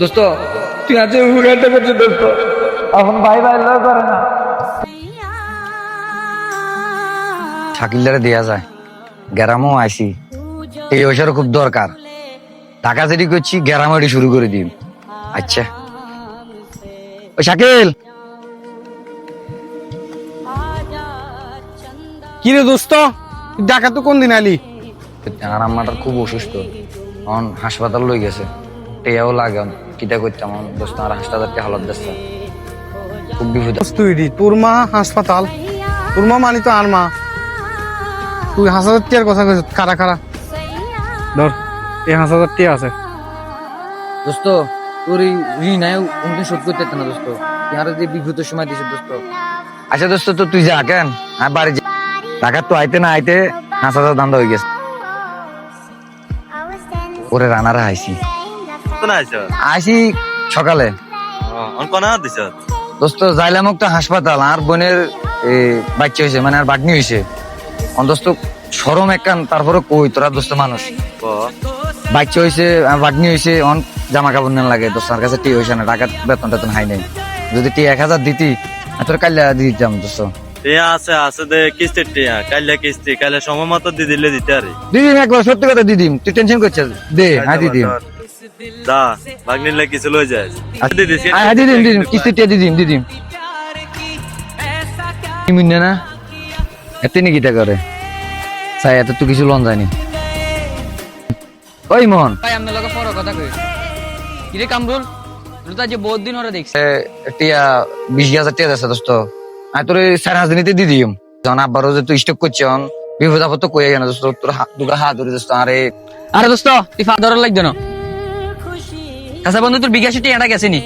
দোস্ত তুই আজ উড়াতে করছিস দোস্ত, এখন ভাই ভাই লয় করে না। শাকিলদারে দেয়া যায়, গ্যারামও আইসি, এই পয়সারও খুব দরকার। টাকা যেটি করছি গ্যারামটি শুরু করে দিন। আচ্ছা ও শাকিল, কি রে দোস্ত, ডাকা তো কোন দিন আলি? আর আম্মাটার খুব অসুস্থ, এখন হাসপাতাল লই গেছে, টেয়াও লাগে, কিটা করতাম দোস্ত, আর হাসপাতালকে হালত দিচ্ছে, খুব বিপদ। তুই তোর মা হাসপাতাল, তোর মা মানি তো আর মা, তুই 5,000 টিয়ার কথা কইছ, কারা কারা ধর এই 5,000 টিয়া আছে। দোস্ত তোর এই ঋণ কোনদিন শোধ করতে পারত না দোস্ত, আর যে বিপদের সময় দিছে দোস্ত। আচ্ছা দোস্ত, তো তুই যা কেন, আর বাড়ি যা, টাকা তো আইতে না আইতে 5,000 দান্দা হয়ে গেছে। ওরে রানারা আইসি আইসি সকালে দোস্ত, যাইলাম একটা হাসপাতাল, আর বোনের বাচ্চা হয়েছে, মানে আর বাটনি হয়েছে দোস্ত, সরম একখান। তারপরে কই তোরা দোস্ত মানুষ, বাচ্চা হয়েছে বাটনি হয়েছে, অন জামা কাপড় নেন লাগে দোস্ত, আমার কাছে টি হয়েছে না, টাকা বেতন টেতন হাই নাই, যদি টি 1,000 দিতি তোর কাল্লা দিতাম দোস্ত। কাইলে সময় মতো দিয়ে দিলে দিতে আরে দিদিম, একবার সত্যি কথা দিদিম, তুই টেনশন করছিস, দে। হ্যাঁ দিদিম, দা বাগনিলে কিছু লই যায়। হ্যাঁ দিদিম দিদিম, কিস্তিটা দিদিম দিদিম। কি মিন্নে না এত নাকি টা করে চাই, এত তো কিছু লন যায়নি। ওই মোহন ভাই আপনার লগে পরে কথা কই, কিরে কামরুল, তুই তো আজ বহুত দিন ওরা দেখছিস। টিয়া 20,000 টাকা আছে দোস্ত, আমি তোর 4-5 দিনিতে দি দিম, যখন আব্বারও যে তুই স্টক করছিস বিপদ আপদ তো কই না দোস্ত, তোর দুটো হাত ধরে দোস্ত। আরে দোস্ত তুই ফাদার লাগবে না, আচ্ছা বন্ধু তোর 82 টাকা গেছে নি?